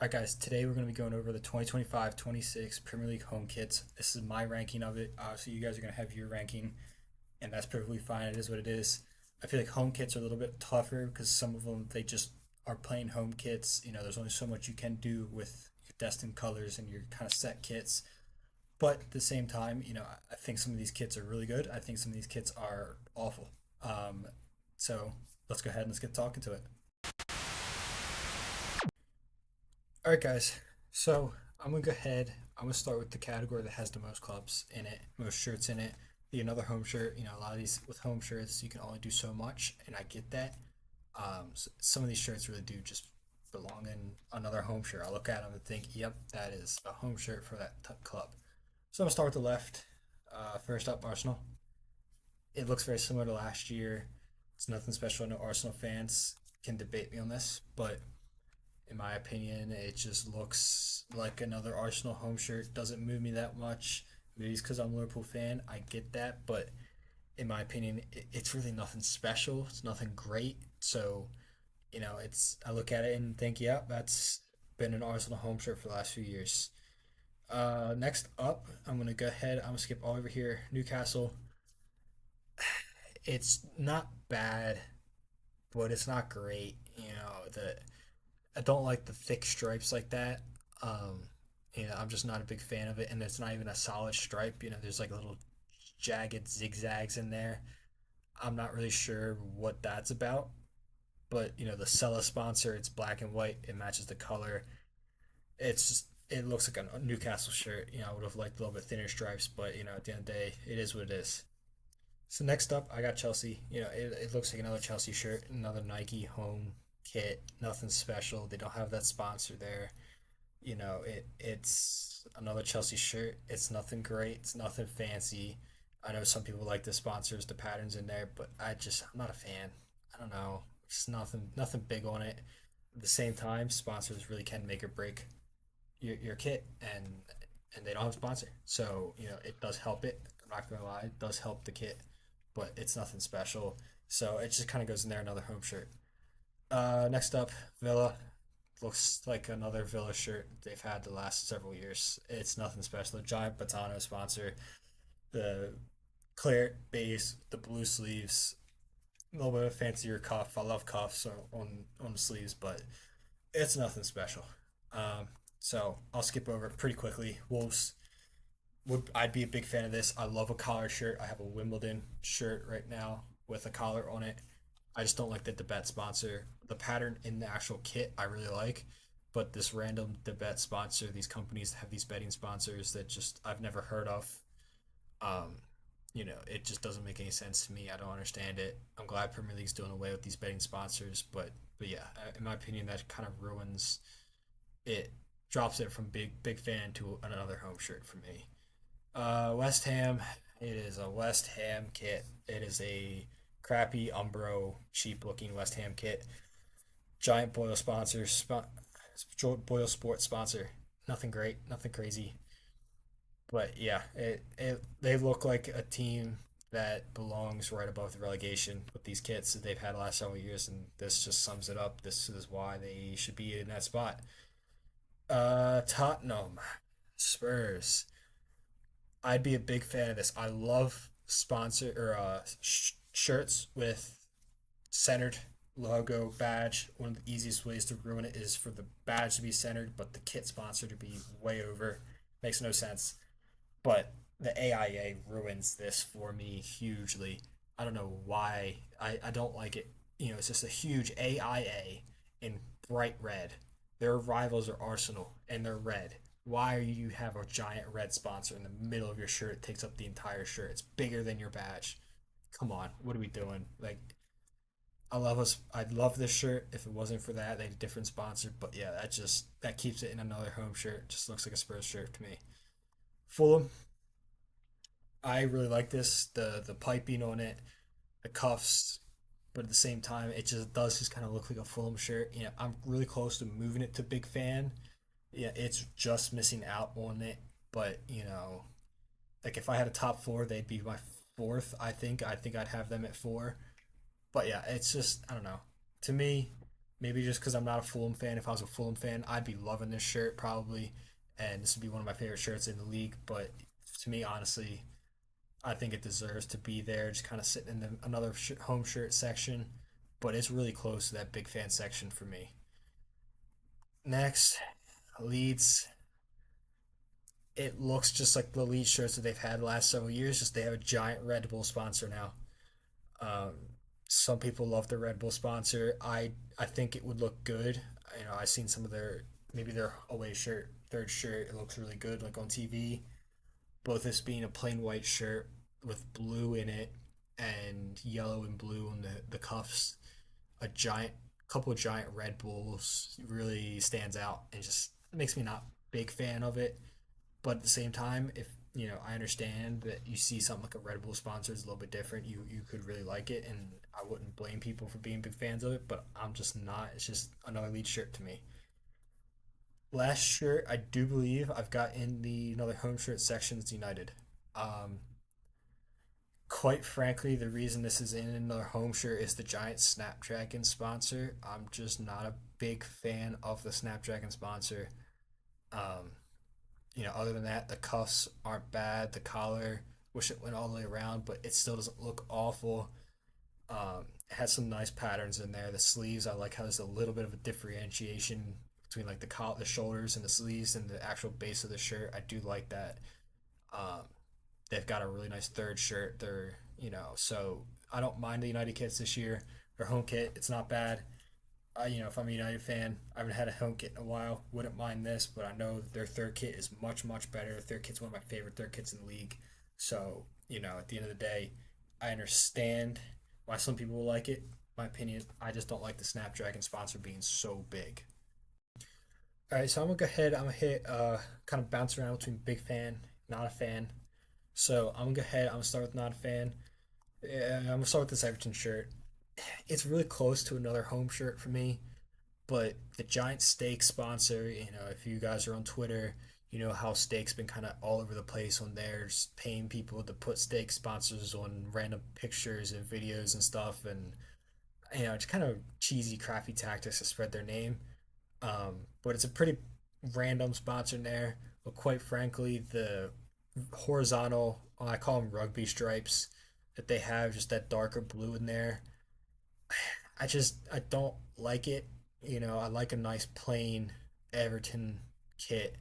All right, guys, today we're going to be going over the 2025-26 Premier League home kits. This is my ranking of it. Obviously, you guys are going to have your ranking, and that's perfectly fine. It is what it is. I feel like home kits are a little bit tougher because some of them, they just are plain home kits. There's only so much you can do with your destined colors and your kind of set kits. But at the same time, I think some of these kits are really good. I think some of these kits are awful. Um, so let's go ahead and let's get talking to it. All right, guys. So I'm gonna go ahead. I'm gonna start with the category that has the most clubs in it, most shirts in it. Another home shirt. A lot of these with home shirts, you can only do so much, and I get that. Some of these shirts really do just belong in another home shirt. I look at them and think, "Yep, that is a home shirt for that club." So I'm gonna start with the left. First up, Arsenal. It looks very similar to last year. It's nothing special. I know Arsenal fans can debate me on this, but in my opinion. It just looks like another Arsenal home shirt. Doesn't move me that much. Maybe it's because I'm a Liverpool fan. I get that, but in my opinion, it's really nothing special. It's nothing great. So it's I look at it and think, yeah, that's been an Arsenal home shirt for the last few years. Next up, I'm gonna go ahead. I'm gonna skip all over here. Newcastle. It's not bad, but it's not great. The I don't like the thick stripes like that. Um, I'm just not a big fan of it, and it's not even a solid stripe. There's like little jagged zigzags in there. I'm not really sure what that's about, but the Sella sponsor, it's black and white. It matches the color. It looks like a Newcastle shirt. I would have liked a little bit thinner stripes, but at the end of the day, it is what it is. So next up, I got Chelsea. It looks like another Chelsea shirt, another Nike home kit. Nothing special. They don't have that sponsor there. It's another Chelsea shirt. It's nothing great. It's nothing fancy. I know some people like the sponsors, the patterns in there, but I'm not a fan. I don't know. Just nothing big on it. At the same time, sponsors really can make or break your kit, and they don't have a sponsor, so it does help it. I'm not gonna lie, it does help the kit, but it's nothing special. So it just kind of goes in there, another home shirt. Next up, Villa. Looks like another Villa shirt they've had the last several years. It's nothing special. The giant Batano sponsor, the clear base, the blue sleeves, a little bit of a fancier cuff. I love cuffs on the sleeves, but it's nothing special. Um, so I'll skip over it pretty quickly. Wolves. I'd be a big fan of this. I love a collar shirt. I have a Wimbledon shirt right now with a collar on it. I just don't like the bet sponsor. The pattern in the actual kit I really like, but this random bet sponsor, these companies have these betting sponsors that just I've never heard of. Um, it just doesn't make any sense to me. I don't understand it. I'm glad Premier League's doing away with these betting sponsors, but yeah, in my opinion, that kind of ruins it. Drops it from big fan to another home shirt for me. West Ham. It is a West Ham kit. It is a crappy Umbro, cheap looking West Ham kit. Giant Boyle sponsor. Boyle Sports sponsor. Nothing great. Nothing crazy. But yeah, they look like a team that belongs right above the relegation with these kits that they've had the last several years, and this just sums it up. This is why they should be in that spot. Tottenham, Spurs. I'd be a big fan of this. I love sponsor or shirts with centered logo badge. One of the easiest ways to ruin it is for the badge to be centered, but the kit sponsor to be way over. Makes no sense. But the AIA ruins this for me hugely. I don't know why. I don't like it. It's just a huge AIA in bright red. Their rivals are Arsenal, and they're red. Why do you have a giant red sponsor in the middle of your shirt? It takes up the entire shirt. It's bigger than your badge. Come on, what are we doing? Like, I love us. I'd love this shirt if it wasn't for that. They had a different sponsor, but yeah, that keeps it in another home shirt. Just looks like a Spurs shirt to me. Fulham, I really like this. The piping on it, the cuffs, but at the same time, it just does just kind of look like a Fulham shirt. I'm really close to moving it to big fan. Yeah, it's just missing out on it, but like if I had a top four, they'd be my fourth. I think I'd have them at four. But yeah, it's just I don't know. To me, Maybe just because I'm not a Fulham fan. If I was a Fulham fan, I'd be loving this shirt probably, and this would be one of my favorite shirts in the league. But to me, honestly, I think it deserves to be there, just kind of sitting in another home shirt section. But it's really close to that big fan section for me. Next, Leeds. It looks just like the Leeds shirts that they've had the last several years. Just they have a giant Red Bull sponsor now. Um, some people love the Red Bull sponsor. I think it would look good. I've seen some of their maybe their away shirt, third shirt. It looks really good, like on TV. Both this being a plain white shirt with blue in it and yellow and blue on the cuffs. A giant couple of giant Red Bulls really stands out and just makes me not big fan of it. But at the same time, if I understand that you see something like a Red Bull sponsor is a little bit different. You could really like it, and I wouldn't blame people for being big fans of it. But I'm just not. It's just another lead shirt to me. Last shirt, I do believe I've got in the another home shirt section is United. Um, Quite frankly, the reason this is in another home shirt is the giant Snapdragon sponsor. I'm just not a big fan of the Snapdragon sponsor. Um, Other than that, the cuffs aren't bad. The collar, wish it went all the way around, but it still doesn't look awful. It has some nice patterns in there. The sleeves, I like how there's a little bit of a differentiation between like the shoulders and the sleeves and the actual base of the shirt. I do like that. Um, they've got a really nice third shirt. So I don't mind the United kits this year. Their home kit, it's not bad. If I'm a United fan, I haven't had a home kit in a while. Wouldn't mind this, but I know their third kit is much, much better. Their third kit's one of my favorite third kits in the league. So, at the end of the day, I understand why some people will like it. My opinion, I just don't like the Snapdragon sponsor being so big. All right, so I'm gonna go ahead. I'm gonna hit kind of bounce around between big fan, not a fan. So I'm gonna go ahead. I'm gonna start with not a fan. Yeah, I'm gonna start with this Everton shirt. It's really close to another home shirt for me. But the Giant Steak sponsor, if you guys are on Twitter, you know how Steak's been kind of all over the place on there, just paying people to put Steak sponsors on random pictures and videos and stuff, and it's kind of cheesy, crappy tactics to spread their name. But it's a pretty random sponsor there. But quite frankly, the horizontal, I call them rugby stripes, that they have just that darker blue in there. I don't like it. I like a nice plain Everton kit.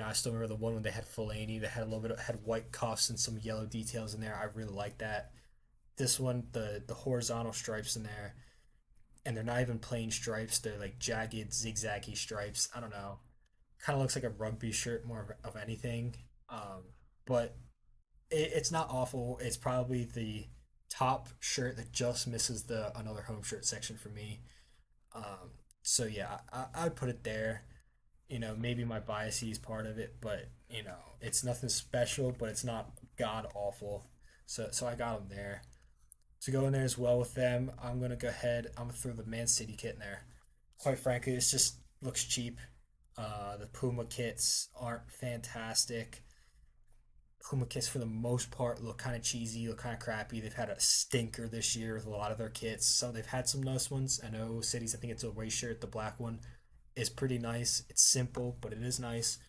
I still remember the one when they had Fellaini that had a little bit of had white cuffs and some yellow details in there. I really like that. This one, the horizontal stripes in there, and they're not even plain stripes. They're like jagged, zigzaggy stripes. I don't know. Kind of looks like a rugby shirt more of anything. Um, but it's not awful. It's probably the top shirt that just misses the another home shirt section for me. Um, so yeah, I would put it there. Maybe my bias is part of it, but it's nothing special, but it's not god awful. So I got them there. To go in there as well with them, I'm gonna go ahead. I'm gonna throw the Man City kit in there. Quite frankly, it just looks cheap. The Puma kits aren't fantastic. Puma kits for the most part look kind of cheesy, look kind of crappy. They've had a stinker this year with a lot of their kits. So they've had some nice ones. I know Cities. I think it's a away shirt. The black one is pretty nice. It's simple, but it is nice.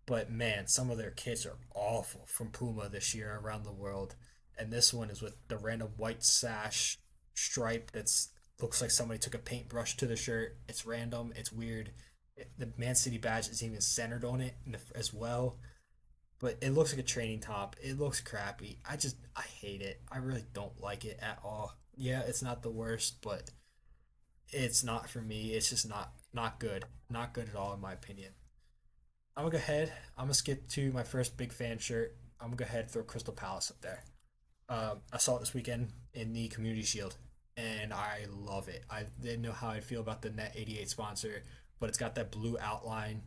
But man, some of their kits are awful from Puma this year around the world. And this one is with the random white sash stripe that's looks like somebody took a paintbrush to the shirt. It's random. It's weird. The Man City badge is even centered on it as well, but it looks like a training top. It looks crappy. I hate it. I really don't like it at all. Yeah, it's not the worst, but it's not for me. It's just not good. Not good at all in my opinion. I'm gonna go ahead. I'm gonna skip to my first big fan shirt. I'm gonna go ahead and throw Crystal Palace up there. I saw it this weekend in the Community Shield, and I love it. I didn't know how I'd feel about the Net 88 sponsor, but it's got that blue outline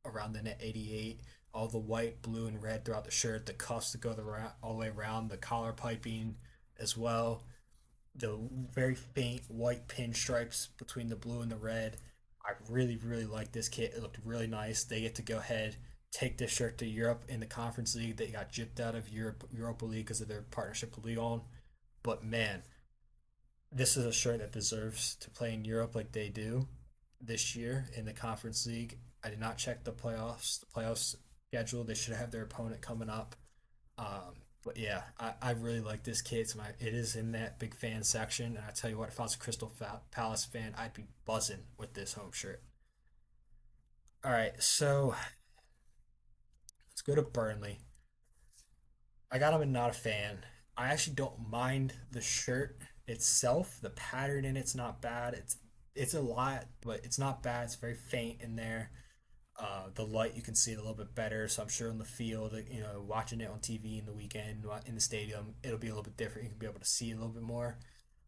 around the Net 88, all the white, blue, and red throughout the shirt, the cuffs that go all the way around, the collar piping as well, the very faint white pinstripes between the blue and the red. I really, really like this kit. It looked really nice. They get to go ahead, take this shirt to Europe in the Conference League. They got gypped out of Europa League because of their partnership with Lyon. But man, this is a shirt that deserves to play in Europe like they do. this year in the Conference League. I did not check the playoffs. The playoffs schedule. They should have their opponent coming up. But yeah, I really like this kit. It is in that big fan section, and I tell you what, if I was a Palace fan, I'd be buzzing with this home shirt. All right, so let's go to Burnley. I got him not a fan. I actually don't mind the shirt itself. The pattern in it's not bad. It's a lot, but it's not bad. It's very faint in there. The light you can see it a little bit better. So I'm sure in the field, watching it on TV in the weekend in the stadium, it'll be a little bit different. You can be able to see a little bit more.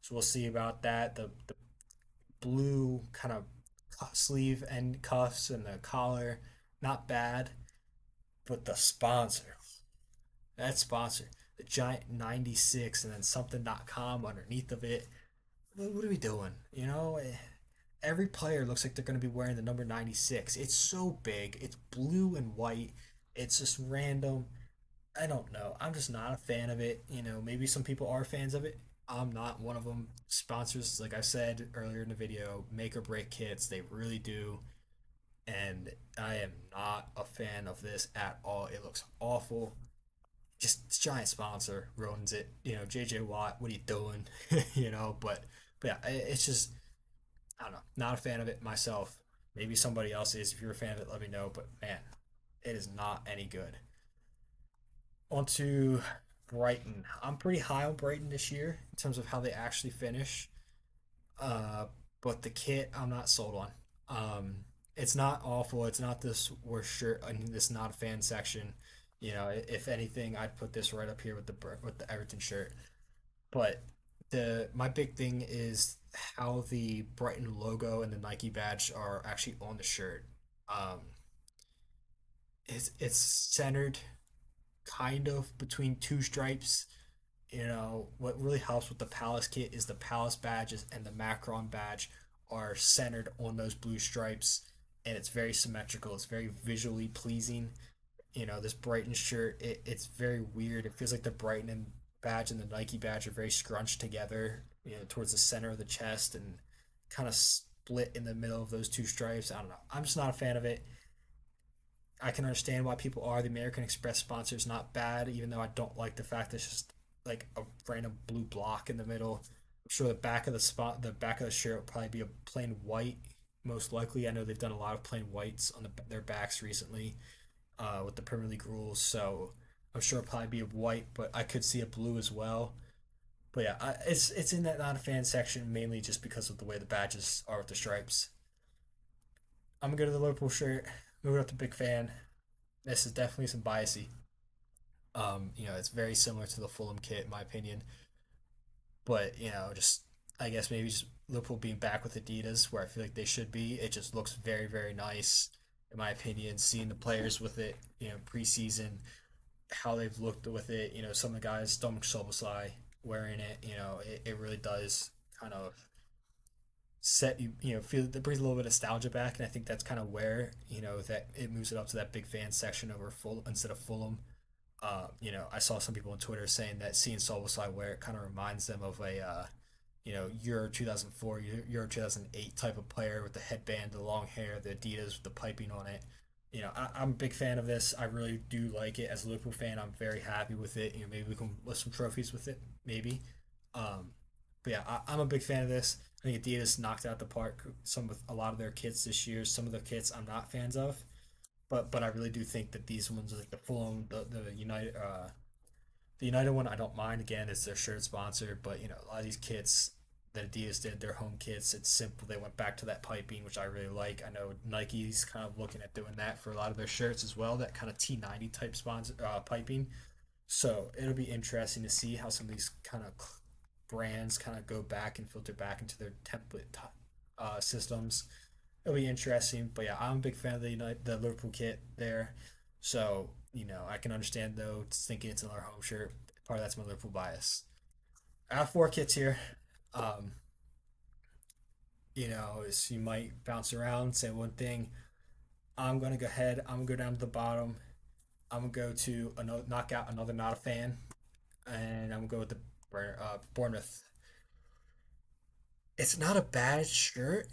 So we'll see about that. The blue kind of sleeve and cuffs and the collar, not bad. But the sponsor, that sponsor, the giant 96 and then something.com underneath of it. What are we doing? Every player looks like they're going to be wearing the number 96. It's so big. It's blue and white. It's just random. I don't know. I'm just not a fan of it. Maybe some people are fans of it. I'm not one of them. Sponsors, like I said earlier in the video, make or break kits. They really do. And I am not a fan of this at all. It looks awful. Just giant sponsor ruins it. JJ Watt, what are you doing? But yeah, it's just I don't know. Not a fan of it myself. Maybe somebody else is. If you're a fan of it, let me know. But man, it is not any good. On to Brighton. I'm pretty high on Brighton this year in terms of how they actually finish. Uh, but the kit, I'm not sold on. It's not awful. It's not this worst shirt in this not a fan section. If anything, I'd put this right up here with the Everton shirt. But the my big thing is how the Brighton logo and the Nike badge are actually on the shirt. Um, it's centered kind of between two stripes. What really helps with the Palace kit is the Palace badges and the Macron badge are centered on those blue stripes, and it's very symmetrical. It's very visually pleasing. This Brighton shirt, it's very weird. It feels like the Brighton and badge and the Nike badge are very scrunched together, towards the center of the chest and kind of split in the middle of those two stripes. I don't know. I'm just not a fan of it. I can understand why people are. The American Express sponsor is not bad, even though I don't like the fact that it's just like a random blue block in the middle. I'm sure the back of the shirt will probably be a plain white, most likely. I know they've done a lot of plain whites on their backs recently, with the Premier League rules, so I'm sure it'll probably be a white, but I could see a blue as well. But yeah, it's in that not a fan section mainly just because of the way the badges are with the stripes. I'm gonna go to the Liverpool shirt. Moving up to big fan. This is definitely some biasy. It's very similar to the Fulham kit in my opinion, but just I guess maybe just Liverpool being back with Adidas where I feel like they should be. It just looks very very nice in my opinion. Seeing the players with it, preseason, how they've looked with it. Some of the guys, Dominic Soboslai, wearing it. It really does kind of set feel that brings a little bit of nostalgia back, and I think that's kind of where that it moves it up to that big fan section over full instead of Fulham. I saw some people on Twitter saying that seeing Soboslai wear it kind of reminds them of a Euro 2004, Euro 2008 type of player with the headband, the long hair, the Adidas with the piping on it. I'm a big fan of this. I really do like it. As a Liverpool fan, I'm very happy with it. Maybe we can lift some trophies with it. Maybe. Um, but yeah, I'm a big fan of this. I think Adidas knocked out the park some with a lot of their kits this year. Some of the kits I'm not fans of, but I really do think that these ones like the Fulham, the United one I don't mind. Again, it's their shirt sponsor, but a lot of these kits that Adidas did, their home kits, it's simple. They went back to that piping, which I really like. I know Nike's kind of looking at doing that for a lot of their shirts as well. That kind of T90 type sponsor piping. So it'll be interesting to see how some of these kind of brands kind of go back and filter back into their template systems. It'll be interesting, but yeah, I'm a big fan of the Liverpool kit there. So I can understand though thinking it's another home shirt. Part of that's my Liverpool bias. I have four kits here. Um, so you might bounce around, say one thing. I'm gonna go ahead. I'm gonna go down to the bottom. I'm gonna go to another knock out another not a fan, and I'm gonna go with the Bournemouth. It's not a bad shirt.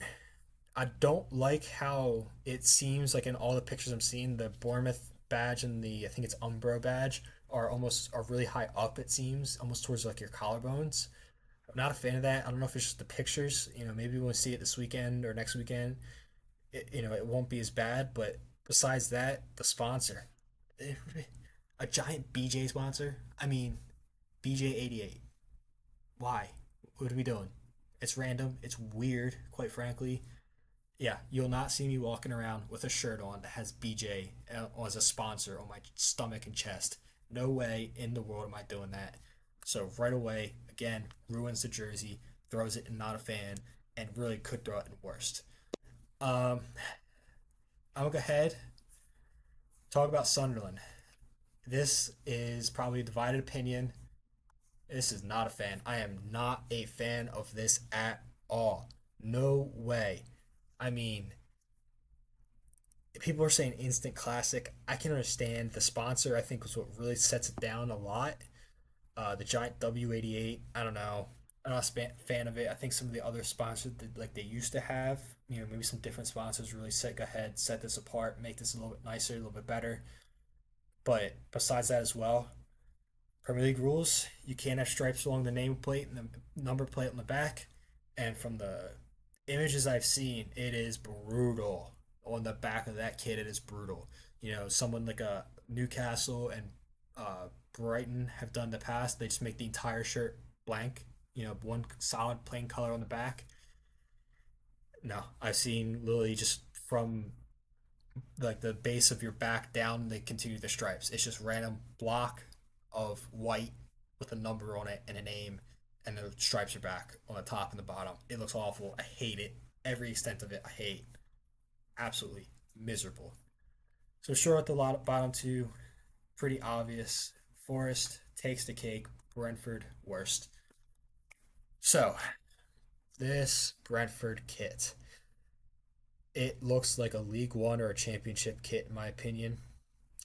I don't like how it seems like in all the pictures I'm seeing, the Bournemouth badge and the I think it's Umbro badge are really high up. It seems almost towards like your collarbones. I'm not a fan of that. I don't know if it's just the pictures. Maybe we'll see it this weekend or next weekend. It won't be as bad. But besides that, the sponsor, a giant BJ sponsor. I mean, BJ88. Why? What are we doing? It's random. It's weird, quite frankly. Yeah, you'll not see me walking around with a shirt on that has BJ as a sponsor on my stomach and chest. No way in the world am I doing that. So right away, again, ruins the jersey, throws it in not a fan, and really could throw it in worst. Um, I'll go ahead talk about Sunderland. This is probably a divided opinion. This is not a fan. I am not a fan of this at all. No way. I mean, people are saying instant classic. I can understand the sponsor. I think was what really sets it down a lot. The giant W88. I don't know. I'm not a fan of it. I think some of the other sponsors that like they used to have, maybe some different sponsors really set go ahead, set this apart, make this a little bit nicer, a little bit better. But besides that as well, Premier League rules, you can't have stripes along the nameplate and the number plate on the back. And from the images I've seen, it is brutal. On the back of that kit, it is brutal. Someone like a Newcastle and Brighton have done in the past. They just make the entire shirt blank. One solid plain color on the back. No, I've seen literally just from like the base of your back down, they continue the stripes. It's just random block of white with a number on it and a name, and the stripes are back on the top and the bottom. It looks awful. I hate it. Every extent of it, I hate. Absolutely miserable. So sure, at the bottom two, pretty obvious. Forest takes the cake. Brentford worst. So this Brentford kit, it looks like a League One or a Championship kit in my opinion.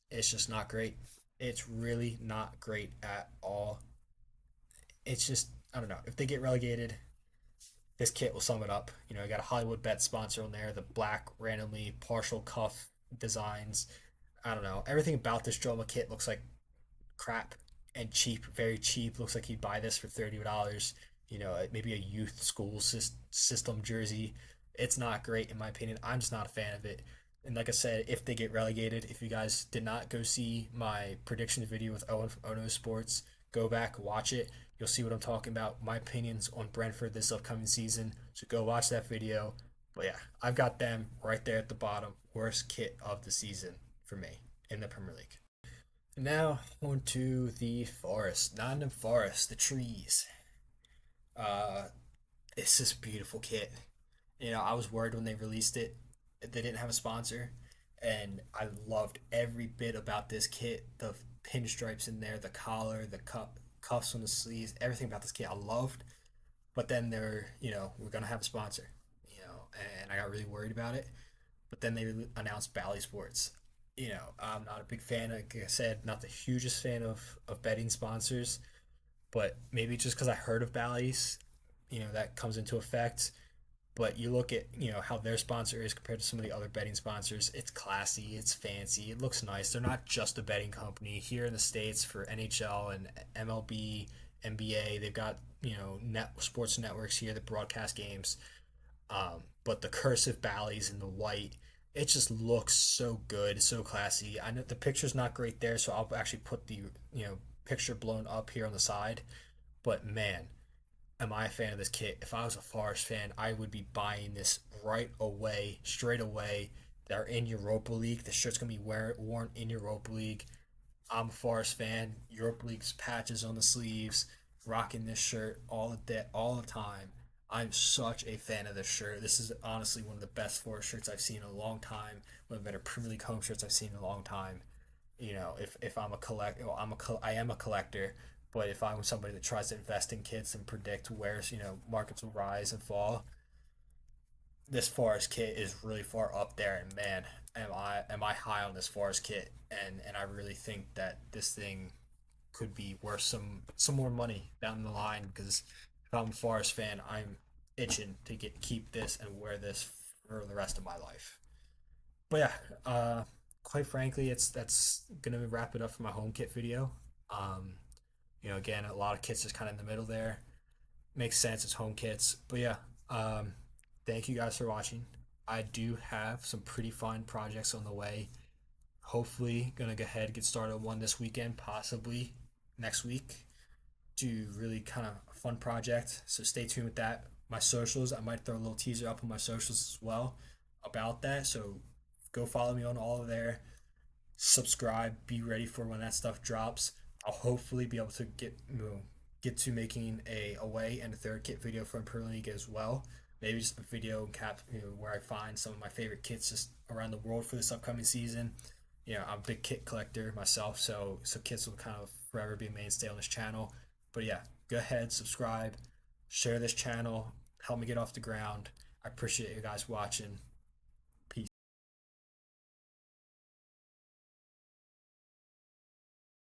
It's just not great. It's really not great at all. It's just I don't know if they get relegated. This kit will sum it up. I got a Hollywood Bet sponsor on there. The black randomly partial cuff designs. I don't know. Everything about this Joma kit looks like crap and cheap, very cheap. Looks like you'd buy this for $30. Maybe a youth school system jersey. It's not great in my opinion. I'm just not a fan of it. And like I said, if they get relegated, if you guys did not go see my prediction video with Owen from Ono Sports, go back, watch it. You'll see what I'm talking about. My opinions on Brentford this upcoming season. So go watch that video. But yeah, I've got them right there at the bottom. Worst kit of the season for me in the Premier League. Now on to the Forest, Nottingham Forest, the trees. Uh, it's this beautiful kit. I was worried when they released it, they didn't have a sponsor, and I loved every bit about this kit. The pinstripes in there, the collar, the cuffs on the sleeves, everything about this kit I loved. But then we're gonna have a sponsor, and I got really worried about it. But then they announced Bally Sports. I'm not a big fan. Like I said, not the hugest fan of betting sponsors, but maybe just because I heard of Bally's, that comes into effect. But you look at how their sponsor is compared to some of the other betting sponsors. It's classy, it's fancy, it looks nice. They're not just a betting company here in the states for NHL and MLB, NBA. They've got sports networks here that broadcast games. But the cursive Bally's in the white, it just looks so good, so classy. I know the picture's not great there, so I'll actually put the picture blown up here on the side. But man, am I a fan of this kit? If I was a Forest fan, I would be buying this right away, straight away. They're in Europa League. The shirt's gonna be worn in Europa League. I'm a Forest fan. Europa League's patches on the sleeves, rocking this shirt all the time. I'm such a fan of this shirt. This is honestly one of the best Forest shirts I've seen in a long time. One of the better Premier League home shirts I've seen in a long time. If I'm a collector, well, I am a collector. But if I'm somebody that tries to invest in kits and predict where markets will rise and fall, this Forest kit is really far up there. And man, am I high on this Forest kit? And I really think that this thing could be worth some more money down the line because if I'm a Forest fan, I'm itching to keep this and wear this for the rest of my life. But yeah, quite frankly, it's that's gonna wrap it up for my home kit video. Um, again, a lot of kits just kind of in the middle there. Makes sense. It's home kits. But yeah, um, thank you guys for watching. I do have some pretty fun projects on the way. Hopefully, gonna go ahead and get started on one this weekend, possibly next week. Do really kind of a fun project. So stay tuned with that. My socials, I might throw a little teaser up on my socials as well about that. So go follow me on all of there. Subscribe. Be ready for when that stuff drops. I'll hopefully be able to get to making a away and a third kit video for Imperial League as well. Maybe just a video cap where I find some of my favorite kits just around the world for this upcoming season. I'm a big kit collector myself, so kits will kind of forever be a mainstay on this channel. But yeah, go ahead, subscribe, share this channel, help me get off the ground. I appreciate you guys watching.